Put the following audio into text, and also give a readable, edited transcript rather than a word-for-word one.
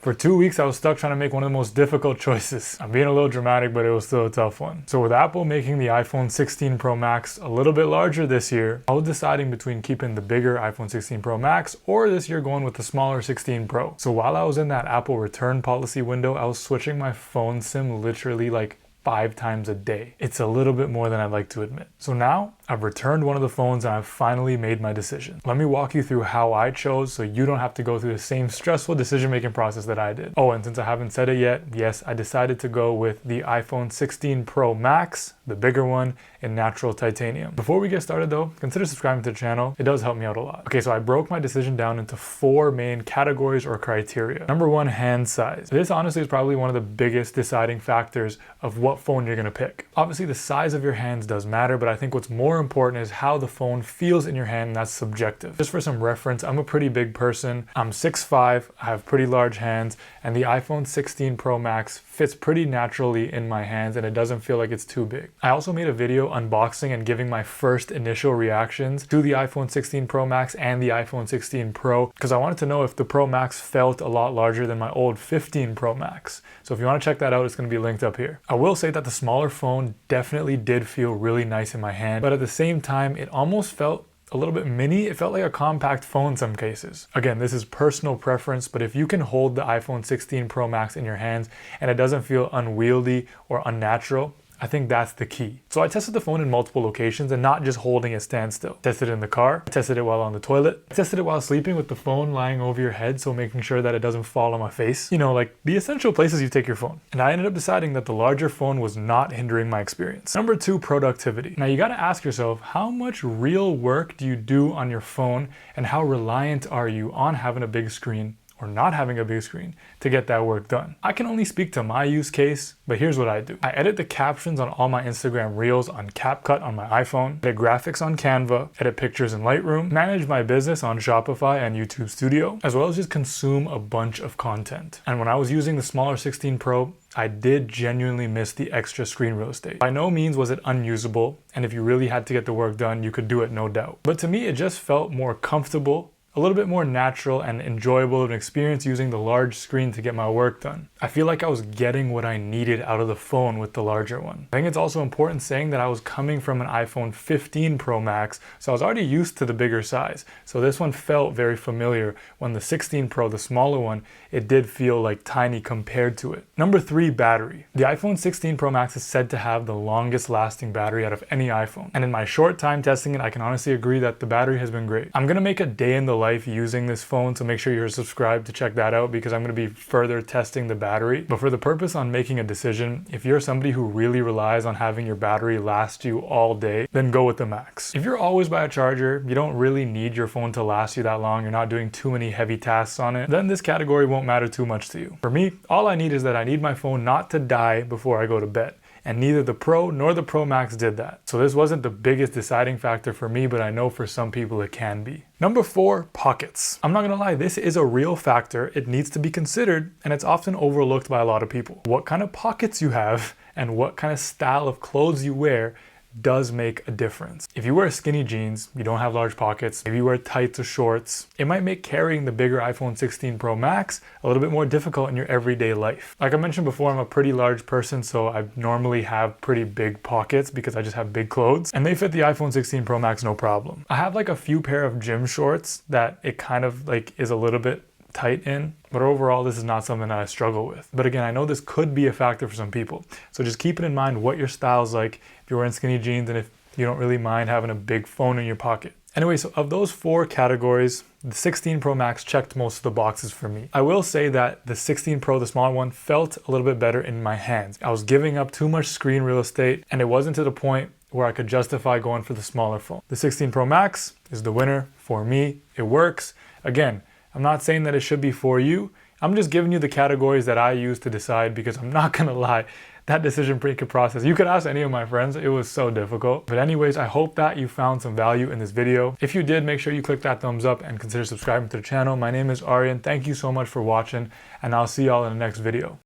For 2 weeks, I was stuck trying to make one of the most difficult choices. I'm being a little dramatic, but it was still a tough one. So with Apple making the iPhone 16 Pro Max a little bit larger this year, I was deciding between keeping the bigger iPhone 16 Pro Max or this year going with the smaller 16 Pro. So while I was in that Apple return policy window, I was switching my phone SIM literally like 5 times a day. It's a little bit more than I'd like to admit. So now I've returned one of the phones and I've finally made my decision. Let me walk you through how I chose so you don't have to go through the same stressful decision-making process that I did. Oh, and since I haven't said it yet, yes, I decided to go with the iPhone 16 Pro Max, the bigger one, in natural titanium. Before we get started though, consider subscribing to the channel. It does help me out a lot. Okay, so I broke my decision down into 4 main categories or criteria. Number 1, hand size. This honestly is probably one of the biggest deciding factors of what phone you're gonna pick. Obviously, the size of your hands does matter, but I think what's more important is how the phone feels in your hand, and that's subjective. Just for some reference, I'm a pretty big person. I'm 6'5", I have pretty large hands, and the iPhone 16 Pro Max fits pretty naturally in my hands and it doesn't feel like it's too big. I also made a video unboxing and giving my first initial reactions to the iPhone 16 Pro Max and the iPhone 16 Pro because I wanted to know if the Pro Max felt a lot larger than my old 15 Pro Max. So if you want to check that out, it's going to be linked up here. I will say that the smaller phone definitely did feel really nice in my hand, but at the same time, it almost felt a little bit mini. It felt like a compact phone in some cases. Again, this is personal preference, but if you can hold the iPhone 16 Pro Max in your hands and it doesn't feel unwieldy or unnatural, I think that's the key. So I tested the phone in multiple locations and not just holding it standstill. Tested it in the car, tested it while on the toilet, tested it while sleeping with the phone lying over your head, so making sure that it doesn't fall on my face. You know, like the essential places you take your phone. And I ended up deciding that the larger phone was not hindering my experience. Number 2, productivity. Now you gotta ask yourself, how much real work do you do on your phone and how reliant are you on having a big screen or not having a big screen to get that work done? I can only speak to my use case, but here's what I do. I edit the captions on all my Instagram reels on CapCut on my iPhone, edit graphics on Canva, edit pictures in Lightroom, manage my business on Shopify and YouTube Studio, as well as just consume a bunch of content. And when I was using the smaller 16 Pro, I did genuinely miss the extra screen real estate. By no means was it unusable, and if you really had to get the work done, you could do it, no doubt. But to me, it just felt more comfortable, a little bit more natural and enjoyable of an experience using the large screen to get my work done. I feel like I was getting what I needed out of the phone with the larger one. I think it's also important saying that I was coming from an iPhone 15 Pro Max, so I was already used to the bigger size. So this one felt very familiar. When the 16 Pro, the smaller one, it did feel like tiny compared to it. Number 3, battery. The iPhone 16 Pro Max is said to have the longest lasting battery out of any iPhone. And in my short time testing it, I can honestly agree that the battery has been great. I'm gonna make a day in the life using this phone, so make sure you're subscribed to check that out because I'm going to be further testing the battery. But for the purpose on making a decision, if you're somebody who really relies on having your battery last you all day, then go with the Max. If you're always by a charger, you don't really need your phone to last you that long, you're not doing too many heavy tasks on it, then this category won't matter too much to you. For me, all I need is that I need my phone not to die before I go to bed. And neither the Pro nor the Pro Max did that. So this wasn't the biggest deciding factor for me, but I know for some people it can be. Number 4, pockets. I'm not gonna lie, this is a real factor. It needs to be considered, and it's often overlooked by a lot of people. What kind of pockets you have and what kind of style of clothes you wear does make a difference. If you wear skinny jeans, you don't have large pockets. If you wear tights or shorts, it might make carrying the bigger iPhone 16 Pro Max a little bit more difficult in your everyday life. Like I mentioned before, I'm a pretty large person, so I normally have pretty big pockets because I just have big clothes, and they fit the iPhone 16 Pro Max no problem. I have like a few pair of gym shorts that it kind of like is a little bit tight in, but overall this is not something that I struggle with. But again, I know this could be a factor for some people, so just keep it in mind what your style's like if you're wearing skinny jeans and if you don't really mind having a big phone in your pocket. Anyway, so of those 4 categories, the 16 Pro Max checked most of the boxes for me. I will say that the 16 Pro, the smaller one, felt a little bit better in my hands. I was giving up too much screen real estate, and it wasn't to the point where I could justify going for the smaller phone. The 16 Pro Max is the winner for me. It works. Again, I'm not saying that it should be for you. I'm just giving you the categories that I use to decide because I'm not gonna lie, that decision making process, you could ask any of my friends, it was so difficult. But anyways, I hope that you found some value in this video. If you did, make sure you click that thumbs up and consider subscribing to the channel. My name is Aryan. Thank you so much for watching, and I'll see y'all in the next video.